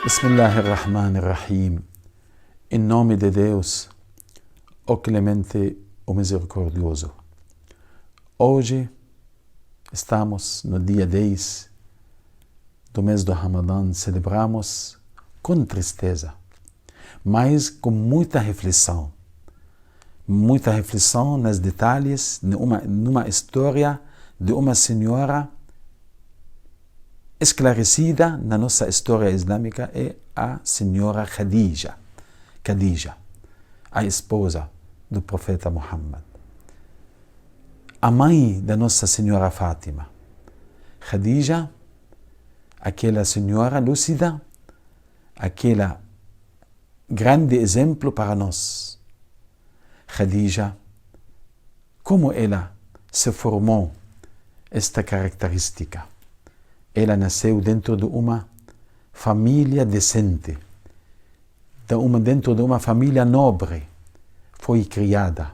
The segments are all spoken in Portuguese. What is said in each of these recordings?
Bismillahirrahmanirrahim. Em nome de Deus, o clemente, o misericordioso. Hoje estamos no dia 10 do mês do Ramadã. Celebramos com tristeza, mas com muita reflexão. Muita reflexão nos detalhes, numa história de uma senhora esclarecida na nossa história islâmica, é a senhora Khadija, a esposa do profeta Muhammad, a mãe da nossa senhora Fátima. Khadija, aquela senhora lúcida, aquele grande exemplo para nós. Khadija, como ela se formou esta característica? Ela nasceu dentro de uma família decente, dentro de uma família nobre. Foi criada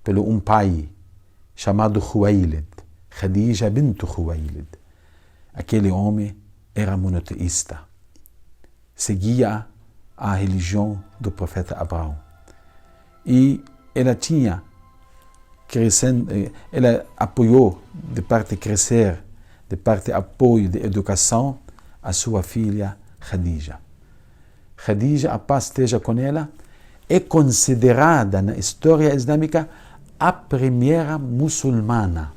pelo um pai chamado Khuwailid, Khadija bint Khuwailid. Aquele homem era monoteísta, seguia a religião do profeta Abraão. E ela ela apoiou de parte crescer, de parte apoio de educação, a sua filha Khadija. Khadija, a paz esteja com ela, é considerada na história islâmica a primeira muçulmana.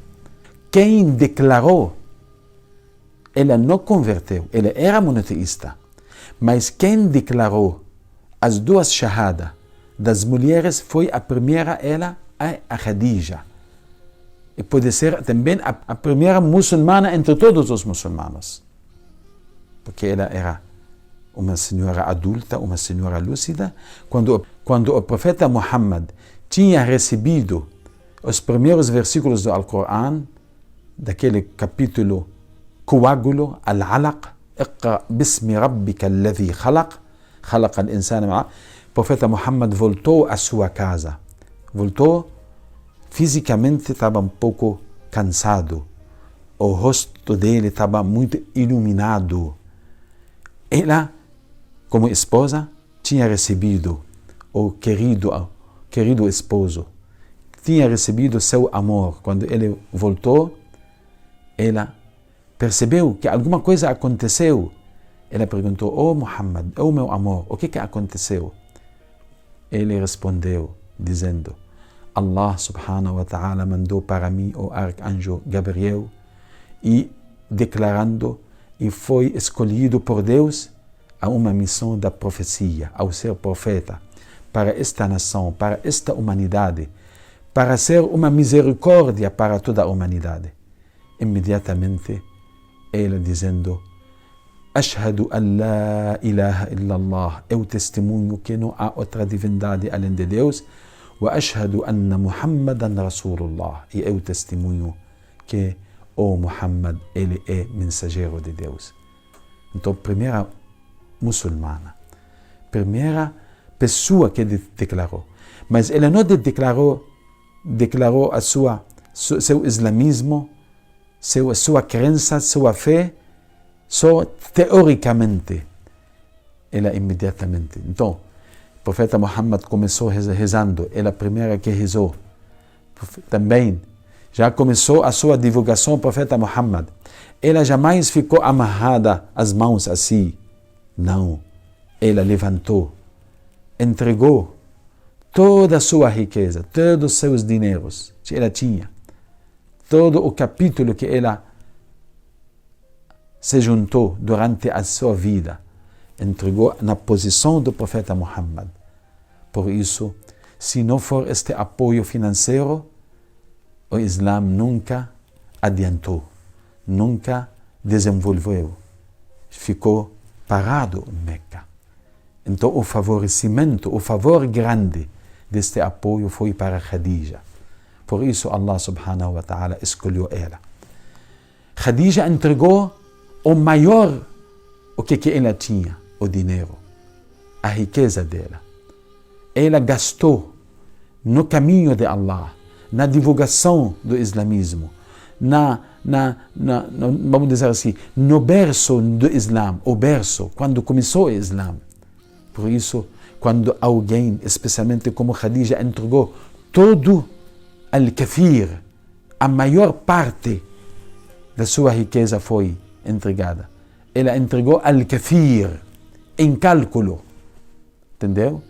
Quem declarou, ela não converteu, ela era monoteísta, mas quem declarou as duas shahadas das mulheres foi a primeira, ela, a Khadija. E pode ser também a primeira muçulmana entre todos os muçulmanos, porque ela era uma senhora adulta, uma senhora lúcida. Quando o profeta Muhammad tinha recebido os primeiros versículos do Alcorão, daquele capítulo coágulo, Al-Alaq, Iqra bismi rabbika alladhi khalaq, khalaqa al-insana ma'a. O profeta Muhammad voltou à sua casa. Voltou, fisicamente estava um pouco cansado. O rosto dele estava muito iluminado. Ela, como esposa, tinha recebido o querido esposo. Tinha recebido seu amor. Quando ele voltou, ela percebeu que alguma coisa aconteceu. Ela perguntou: "Oh Muhammad, oh meu amor, o que aconteceu?" Ele respondeu dizendo: Allah subhanahu wa ta'ala mandou para mim o arcanjo Gabriel e declarando, e foi escolhido por Deus a uma missão da profecia, ao ser profeta para esta nação, para esta humanidade, para ser uma misericórdia para toda a humanidade. Imediatamente ela dizendo: Ashhadu an la ilaha illallah, eu testemunho que não há outra divindade além de Deus, wa ashhadu anna Muhammadan Rasulullah, e eu testemunho que o Muhammad, ele é mensageiro de Deus. Então, primeira muçulmana, primeira pessoa que declarou. Mas ela não declarou seu islamismo, sua crença, sua fé, só teoricamente. Ela imediatamente. Então, o profeta Muhammad começou rezando, ela a primeira que rezou. Também, já começou a sua divulgação, o profeta Muhammad. Ela jamais ficou amarrada as mãos assim. Não. Ela levantou, entregou toda a sua riqueza, todos os seus dinheiros que ela tinha, todo o capítulo que ela se juntou durante a sua vida, entregou na posição do profeta Muhammad. Por isso, se não for este apoio financeiro, o Islã nunca adiantou, nunca desenvolveu, ficou parado em Meca. Então o favorecimento, o favor grande deste apoio foi para Khadija. Por isso Allah subhanahu wa ta'ala escolheu ela. Khadija entregou o maior, o que ela tinha, o dinheiro, a riqueza dela. Ela gastou no caminho de Allah, na divulgação do islamismo, vamos dizer assim, no berço do Islã, o berço, quando começou o Islã. Por isso, quando alguém, especialmente como Khadija, entregou todo al-kathir, a maior parte da sua riqueza foi entregada. Ela entregou al-kathir, em cálculo. Entendeu?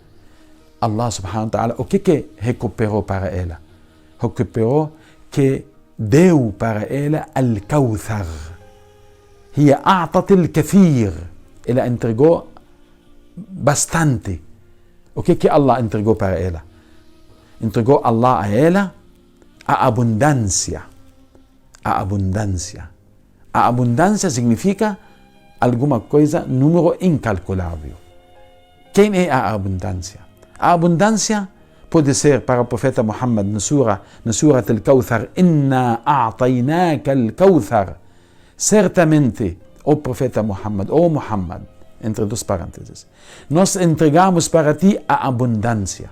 Allah subhanahu wa ta'ala, o que recuperou para ela? Recuperou que deu para ela al-Kawthar. هي أعطت الكثير. Ela entregou bastante. O que Allah entregou para ela? Entregou Allah a ela a abundância. A abundância. A abundância significa alguma coisa, número incalculável. Quem é a abundância? A abundância pode ser para o profeta Muhammad na Surah Al-Kawthar, Inna a'tainaka al-Kawthar. Certamente, o profeta Muhammad, ou Muhammad, entre duas parênteses, nós entregamos para ti a abundância.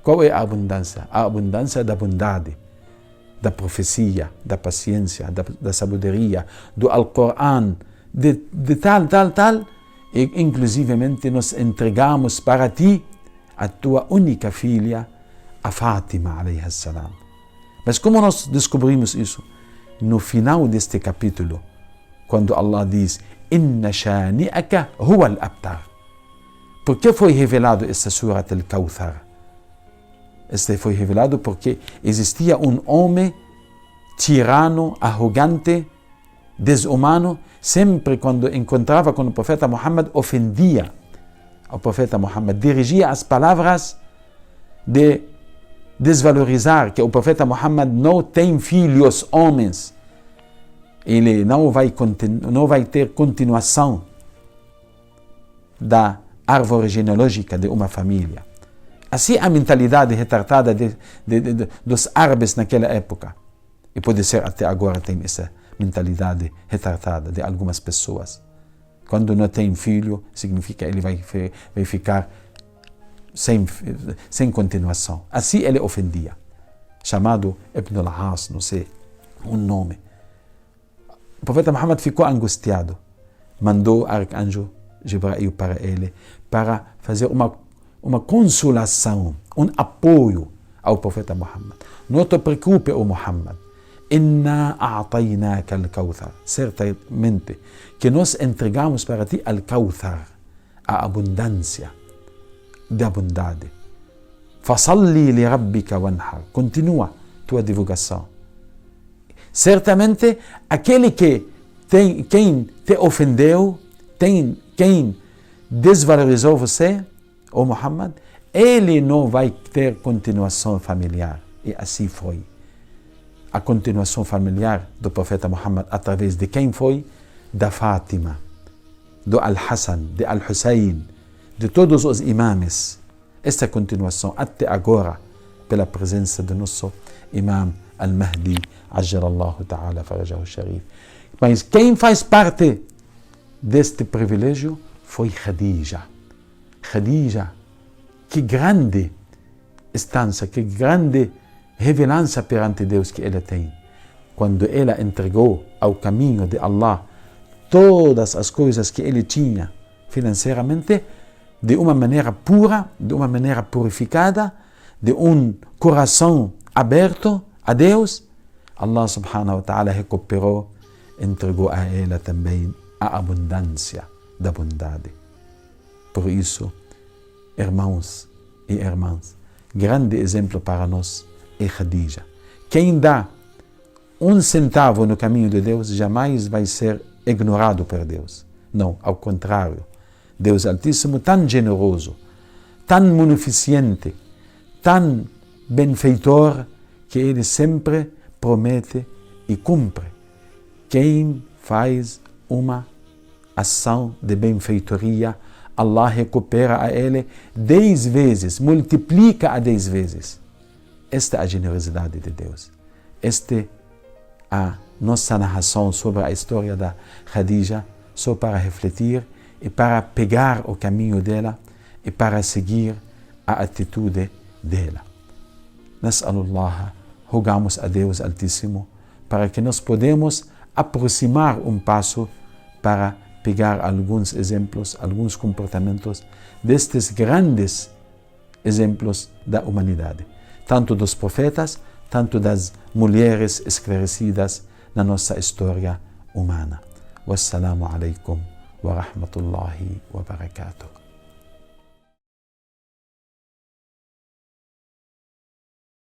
Qual é a abundância? A abundância da bondade, da profecia, da paciência, da sabedoria, do Al-Qur'an, de tal, e inclusivamente nós entregamos para ti a tua única filha, a Fátima, alayha salam. Mas como nós descobrimos isso? No final deste capítulo, quando Allah diz, Inna shani'aka huwa al-abtar. Por que foi revelado esta Surat al-Kawthar? Este foi revelado porque existia um homem tirano, arrogante, desumano, sempre quando encontrava com o profeta Muhammad, ofendia o profeta Muhammad, dirigia as palavras de desvalorizar que o profeta Muhammad não tem filhos homens, ele não vai ter continuação da árvore genealógica de uma família. Assim a mentalidade retardada dos árabes naquela época, e pode ser até agora tem essa mentalidade retardada de algumas pessoas. Quando não tem filho, significa que ele vai ficar sem continuação. Assim ele ofendia. Chamado Ibn al-As, não sei, um nome. O profeta Muhammad ficou angustiado. Mandou o arcanjo Jibril para ele, para fazer uma consolação, um apoio ao profeta Muhammad. Não te preocupe, o Muhammad. Inna a'tainaka al-Kawthar. Certamente que nós entregamos para ti al-Kawthar, a abundância da bondade. Fasalli li rabbika wanhar. Continua tua divulgação. Certamente aquele quem te ofendeu, quem desvalorizou você, o Muhammad, ele não vai ter continuação familiar. E assim foi. A continuação familiar do profeta Muhammad através de quem foi? Da Fátima, do Al-Hassan, de Al-Hussein, de todos os imames. Esta continuação até agora pela presença do nosso imam Al-Mahdi, ajjalallahu ta'ala farajahu sharif. Mas quem faz parte deste privilégio foi Khadija. Khadija, que grande estância, que grande revelança perante Deus que ela tem. Quando ela entregou ao caminho de Allah todas as coisas que ele tinha financeiramente, de uma maneira pura, de uma maneira purificada, de um coração aberto a Deus, Allah subhanahu wa ta'ala recuperou, entregou a ela também a abundância da bondade. Por isso, irmãos e irmãs, grande exemplo para nós é Khadija. Quem dá um centavo no caminho de Deus jamais vai ser ignorado por Deus. Não, ao contrário. Deus Altíssimo, tão generoso, tão munificente, tão benfeitor, que Ele sempre promete e cumpre. Quem faz uma ação de benfeitoria, Allah recupera a ele 10 vezes, multiplica a 10 vezes. Esta é a generosidade de Deus. Esta é a nossa narração sobre a história da Khadija, só para refletir e para pegar o caminho dela e para seguir a atitude dela. Nas'alullah, rogamos a Deus Altíssimo para que nós podemos aproximar um passo para pegar alguns exemplos, alguns comportamentos destes grandes exemplos da humanidade, tanto dos profetas, tanto das mulheres esclarecidas na nossa história humana. Wassalamu alaikum wa rahmatullahi wa barakatuh.